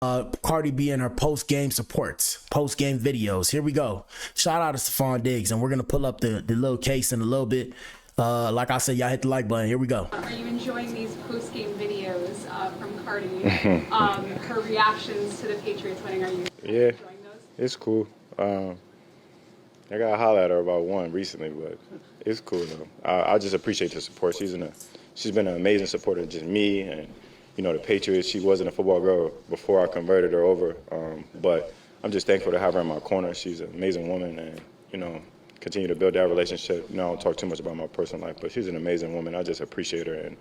Cardi B and her post-game supports, post-game videos. Here we go. Shout out to Stefon Diggs, and we're gonna pull up the little case in a little bit. Like I said, y'all hit the like button. Here we go. Are you enjoying these post-game videos from Cardi? Her reactions to the Patriots winning, are you enjoying those? It's cool. I got to holler at her about one recently, but it's cool though. I just appreciate the support. She's been an amazing supporter of just me and, you know, the Patriots. She wasn't a football girl before I converted her over, but I'm just thankful to have her in my corner. She's an amazing woman, and, you know, continue to build that relationship. You know, I don't talk too much about my personal life, but she's an amazing woman. I just appreciate her, and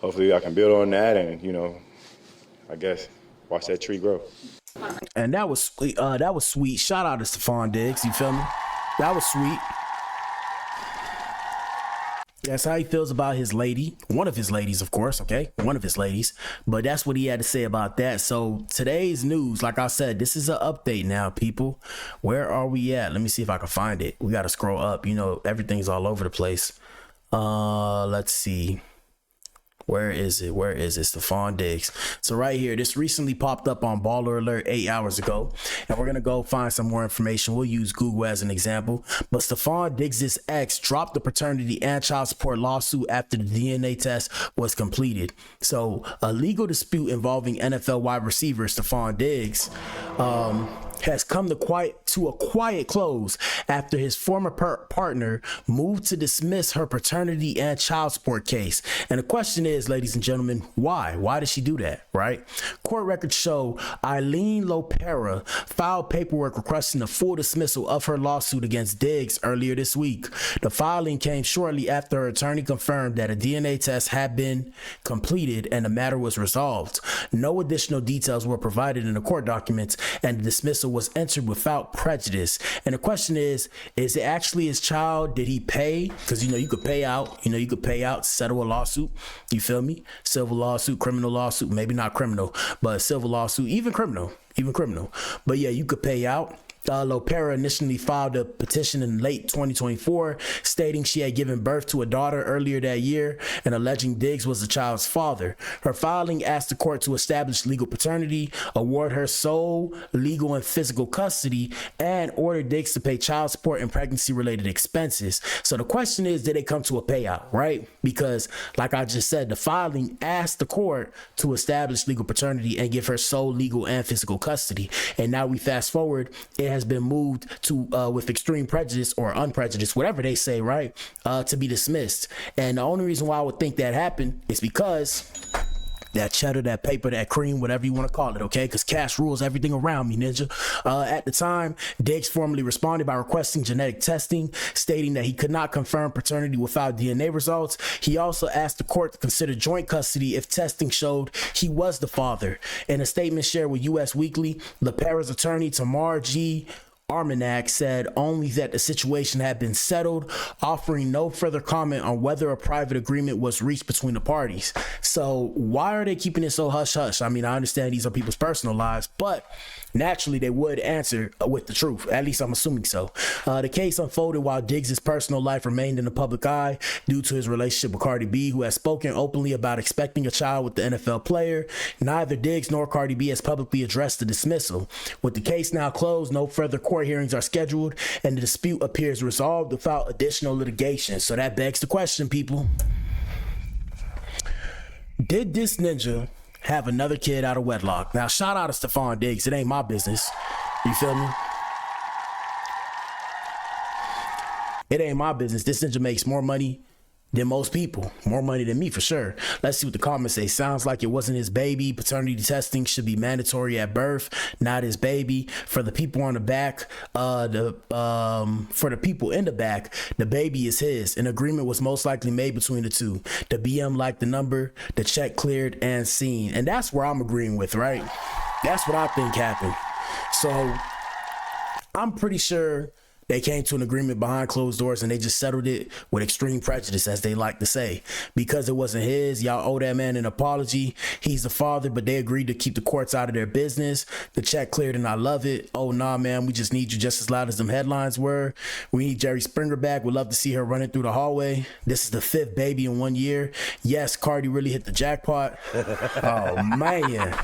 hopefully I can build on that and, you know, I guess watch that tree grow. And that was sweet. That was sweet. Shout out to Stefon Diggs. You feel me? That was sweet. That's how he feels about his lady. One of his ladies, of course, okay? One of his ladies. But that's what he had to say about that. So today's news, like I said, this is an update now, people. Where are we at? Let me see if I can find it. We got to scroll up. You know, everything's all over the place. Let's see. Where is it? Stefon Diggs. So right here, this recently popped up on Baller Alert 8 hours ago. And we're going to go find some more information. We'll use Google as an example. But Stefon Diggs' ex dropped the paternity and child support lawsuit after the DNA test was completed. So a legal dispute involving NFL wide receiver Stefon Diggs has come to a quiet close after his former partner moved to dismiss her paternity and child support case. And the question is, ladies and gentlemen, why? Why did she do that, right? Court records show Eileen Lopera filed paperwork requesting a full dismissal of her lawsuit against Diggs earlier this week. The filing came shortly after her attorney confirmed that a DNA test had been completed and the matter was resolved. No additional details were provided in the court documents, and the dismissal was entered without prejudice. And the question is it actually his child? Did he pay? Because, you know, you could pay out, settle a lawsuit. You feel me? Civil lawsuit, criminal lawsuit, maybe not criminal, but civil lawsuit, even criminal. But yeah, you could pay out. Lopera initially filed a petition in late 2024 stating she had given birth to a daughter earlier that year and alleging Diggs was the child's father. Her filing asked the court to establish legal paternity, award her sole legal and physical custody, and order Diggs to pay child support and pregnancy-related expenses. So the question is, did they come to a payout, right? Because, like I just said, the filing asked the court to establish legal paternity and give her sole legal and physical custody. And now we fast forward, it has been moved to with extreme prejudice or unprejudiced, whatever they say, right, to be dismissed. And the only reason why I would think that happened is because that cheddar, that paper, that cream, whatever you want to call it, okay? Because cash rules everything around me, ninja. At the time, Diggs formally responded by requesting genetic testing, stating that he could not confirm paternity without DNA results. He also asked the court to consider joint custody if testing showed he was the father. In a statement shared with U.S. Weekly, Lopera's attorney, Tamar G. Armanac, said only that the situation had been settled, offering no further comment on whether a private agreement was reached between the parties. So why are they keeping it so hush-hush? I mean, I understand these are people's personal lives, but naturally they would answer with the truth. At least I'm assuming so. The case unfolded while Diggs' personal life remained in the public eye due to his relationship with Cardi B, who has spoken openly about expecting a child with the NFL player. Neither Diggs nor Cardi B has publicly addressed the dismissal. With the case now closed, no further court hearings are scheduled, and the dispute appears resolved without additional litigation. So that begs the question, people. Did this ninja have another kid out of wedlock? Now, shout out to Stefon Diggs. It ain't my business. You feel me? It ain't my business. This ninja makes more money than most people, more money than me for sure. Let's see what the comments say. Sounds like it wasn't his baby. Paternity testing should be mandatory at birth, not his baby. For the people on the back, for the people in the back, the baby is his. An agreement was most likely made between the two. The BM liked the number, the check cleared and seen. And that's where I'm agreeing with, right? That's what I think happened. So I'm pretty sure they came to an agreement behind closed doors and they just settled it with extreme prejudice, as they like to say. Because it wasn't his, y'all owe that man an apology. He's the father, but they agreed to keep the courts out of their business. The check cleared and I love it. Oh, nah, man, we just need you just as loud as them headlines were. We need Jerry Springer back. We'd love to see her running through the hallway. This is the 5th baby in 1 year. Yes, Cardi really hit the jackpot. Oh, man.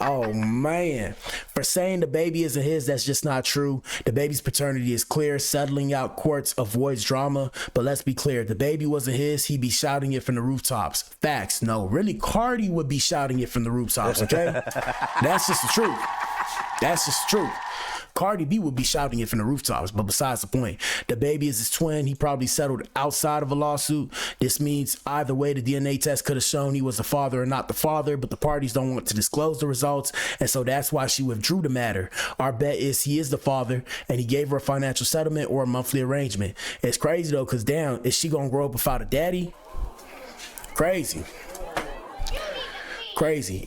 Oh man. For saying the baby isn't his, that's just not true. The baby's paternity is clear. Settling out courts avoids drama. But let's be clear, the baby wasn't his, he'd be shouting it from the rooftops. Facts. No, really, Cardi would be shouting it from the rooftops, okay? That's just the truth. That's just the truth. Cardi B would be shouting it from the rooftops, but besides the point, the baby is his twin. He probably settled outside of a lawsuit. This means either way, the DNA test could have shown he was the father or not the father, but the parties don't want to disclose the results, and so that's why she withdrew the matter. Our bet is he is the father, and he gave her a financial settlement or a monthly arrangement. It's crazy though, because damn, is she gonna grow up without a daddy? Crazy.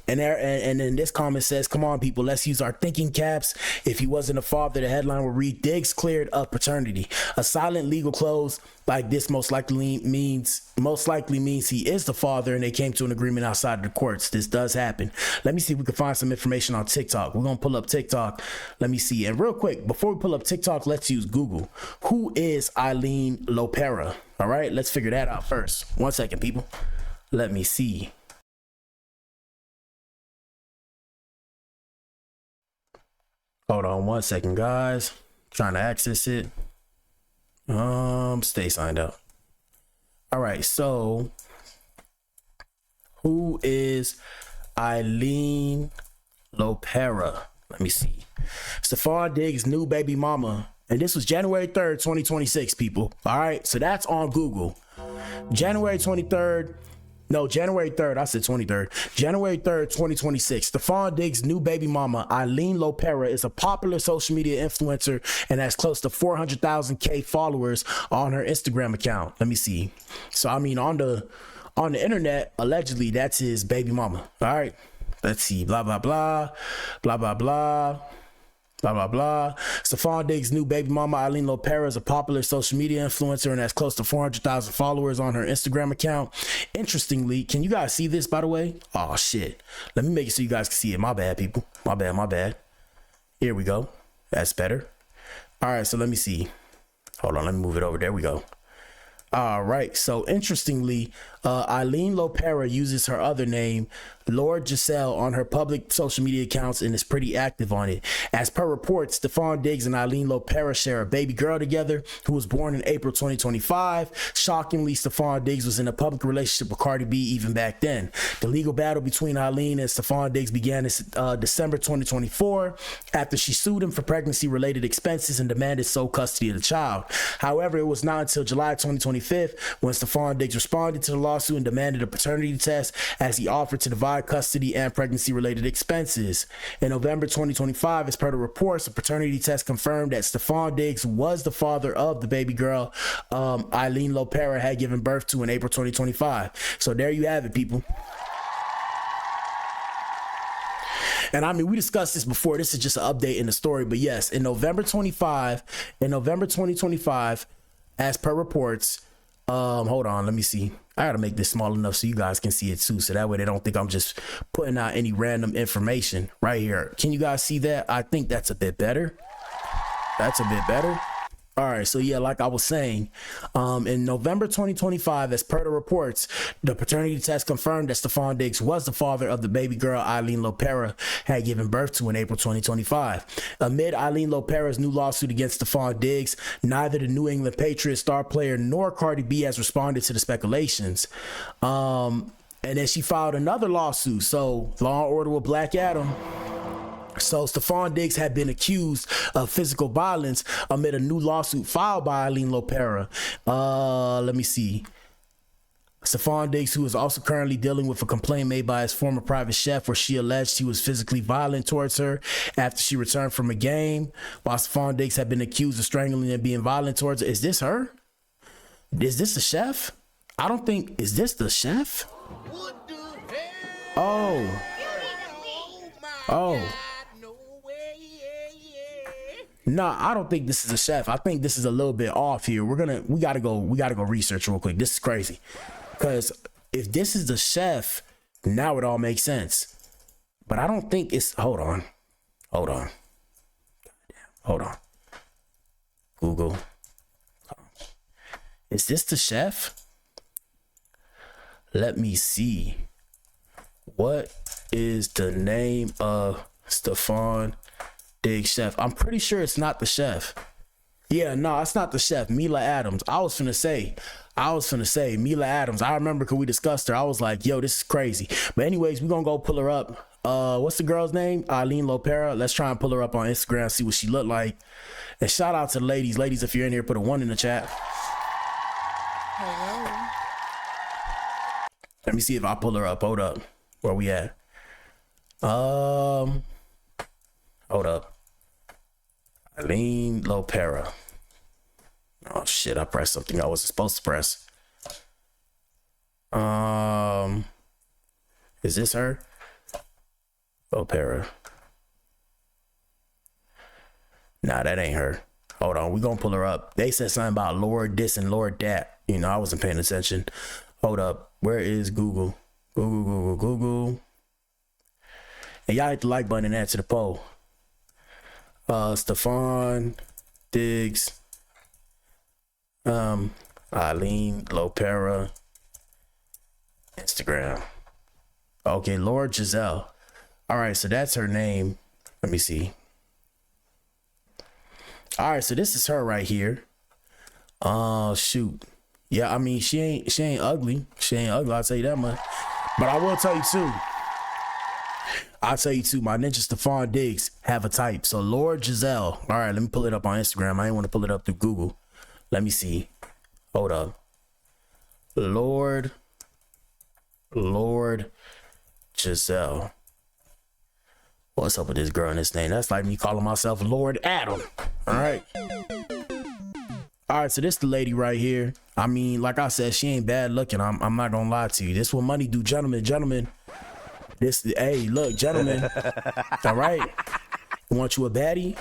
And then this comment says, come on people, let's use our thinking caps. If he wasn't a father, the headline will read, Diggs cleared of paternity. A silent legal close like this most likely means he is the father, and they came to an agreement outside of the courts. This does happen. Let me see if we can find some information on TikTok. We're gonna pull up TikTok. Let me see. And real quick, before we pull up TikTok, let's use Google. Who is Eileen Lopera? All right, let's figure that out first. 1 second, people. Let me see. Hold on 1 second, guys. Trying to access it. Stay signed up. All right, so who is Eileen Lopera? Let me see. Stefon Diggs' new baby mama. And this was January 3rd, 2026, people. All right, so that's on Google. January 3rd, I said 23rd. January 3rd, 2026. Stefon Diggs' new baby mama, Eileen Lopera, is a popular social media influencer and has close to 400,000 followers on her Instagram account. Let me see. So, I mean, on the internet, allegedly, that's his baby mama. All right. Let's see. Blah, blah, blah. Blah, blah, blah. Blah, blah, blah. Stefon Diggs' new baby mama, Eileen Lopera, is a popular social media influencer and has close to 400,000 followers on her Instagram account. Interestingly, can you guys see this, by the way? Oh, shit. Let me make it so you guys can see it. My bad, people. My bad. Here we go. That's better. All right, so let me see. Hold on. Let me move it over. There we go. All right. So interestingly, Eileen Lopera uses her other name, Lord Giselle, on her public social media accounts and is pretty active on it. As per reports, Stefon Diggs and Eileen Lopera share a baby girl together who was born in April 2025. Shockingly, Stefon Diggs was in a public relationship with Cardi B even back then. The legal battle between Eileen and Stefon Diggs began in December 2024 after she sued him for pregnancy-related expenses and demanded sole custody of the child. However, it was not until July 2025 when Stefon Diggs responded to the lawsuit and demanded a paternity test as he offered to divide custody and pregnancy-related expenses. In November 2025, as per the reports, a paternity test confirmed that Stefon Diggs was the father of the baby girl Eileen Lopera had given birth to in April 2025. So there you have it, people. And I mean, we discussed this before. This is just an update in the story. But yes, in November 2025, as per reports, hold on, let me see. I gotta make this small enough so you guys can see it too, so that way they don't think I'm just putting out any random information right here. Can you guys see that? I think that's a bit better. That's a bit better. All right, so yeah, like I was saying, in November 2025, as per the reports, the paternity test confirmed that Stefon Diggs was the father of the baby girl Eileen Lopera had given birth to in April 2025. Amid Eileen Lopera's new lawsuit against Stefon Diggs, neither the New England Patriots star player nor Cardi B has responded to the speculations. And then she filed another lawsuit. So Law and Order with Blac Adam. So Stefon Diggs had been accused of physical violence amid a new lawsuit filed by Eileen Lopera. Let me see. Stefon Diggs, who is also currently dealing with a complaint made by his former private chef where she alleged he was physically violent towards her after she returned from a game, while Stefon Diggs had been accused of strangling and being violent towards her. Is this her? Is this the chef? I don't think, is this the chef? Oh. Nah, I don't think this is a chef. I think this is a little bit off here. We gotta go research real quick. This is crazy. Because if this is the chef, now it all makes sense. But I don't think it's, hold on. Google. Is this the chef? Let me see. What is the name of Stefon Diggs chef? I'm pretty sure it's not the chef. Yeah, no, it's not the chef. Mila Adams. I was finna say Mila Adams. I remember because we discussed her. I was like, yo, this is crazy. But anyways, we're gonna go pull her up. What's the girl's name? Eileen Lopera. Let's try and pull her up on Instagram, see what she looked like. And shout out to the ladies. Ladies, if you're in here, put a 1 in the chat. Hello. Let me see if I pull her up. Hold up. Where we at? Hold up. Eileen Lopera. Oh shit, I pressed something I wasn't supposed to press. Is this her? Lopera. Nah, that ain't her. Hold on, we gonna pull her up. They said something about Lord this and Lord that. You know, I wasn't paying attention. Hold up. Where is Google? Google. And y'all hit the like button and add to the poll. Stefon Diggs. Eileen Lopera. Instagram. Okay, Lord Giselle. All right, so that's her name. Let me see. All right, so this is her right here. Oh shoot. Yeah, I mean she ain't ugly. She ain't ugly, I'll tell you that much. But I will tell you too. My ninja Stefon Diggs have a type. So Lord Giselle. All right, let me pull it up on Instagram. I ain't want to pull it up through Google. Let me see. Hold up. Lord Giselle. What's up with this girl and this name? That's like me calling myself Lord Adam. All right. All right, so this the lady right here. I mean, like I said, she ain't bad looking. I'm not gonna lie to you. This what money do, gentlemen. Hey, look, gentlemen. All right. Want you a baddie?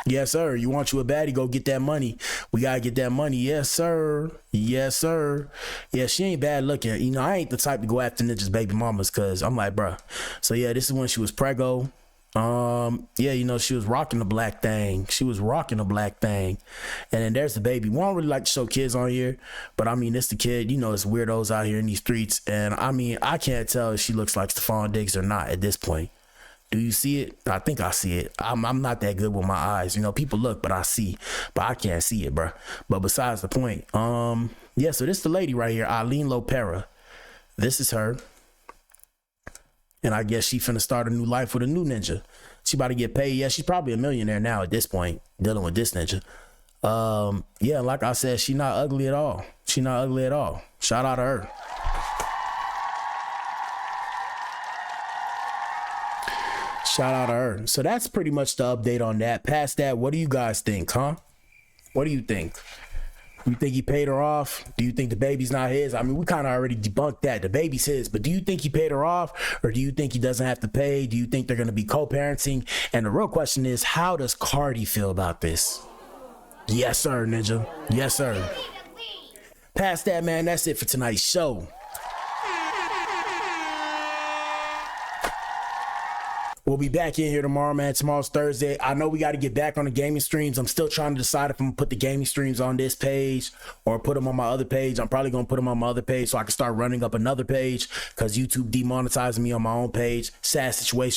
Yes, sir. You want you a baddie? Go get that money. We gotta get that money. Yes, sir. Yeah, she ain't bad looking. You know, I ain't the type to go after ninjas' baby mamas because I'm like, bruh. So yeah, this is when she was preggo. Yeah, you know, she was rocking the black thing. And then there's the baby. We don't really like to show kids on here, but I mean, it's the kid. You know, it's weirdos out here in these streets. And I mean, I can't tell if she looks like Stefon Diggs or not at this point. Do you see it? I think I see it. I'm not that good with my eyes. You know, people look, but I see. But I can't see it, bro. But besides the point, yeah, so this the lady right here, Eileen Lopera. This is her. And I guess she finna start a new life with a new ninja. She about to get paid. Yeah, she's probably a millionaire now at this point, dealing with this ninja. Yeah, like I said, she not ugly at all. Shout out to her. So that's pretty much the update on that. Past that, what do you guys think, huh? What do you think? You think he paid her off? Do you think the baby's not his? I mean, we kind of already debunked that. The baby's his. But do you think he paid her off? Or do you think he doesn't have to pay? Do you think they're going to be co-parenting? And the real question is, how does Cardi feel about this? Yes, sir, ninja. Yes, sir. Past that, man, that's it for tonight's show. We'll be back in here tomorrow, man. Tomorrow's Thursday. I know we got to get back on the gaming streams. I'm still trying to decide if I'm going to put the gaming streams on this page or put them on my other page. I'm probably going to put them on my other page so I can start running up another page because YouTube demonetizing me on my own page. Sad situation.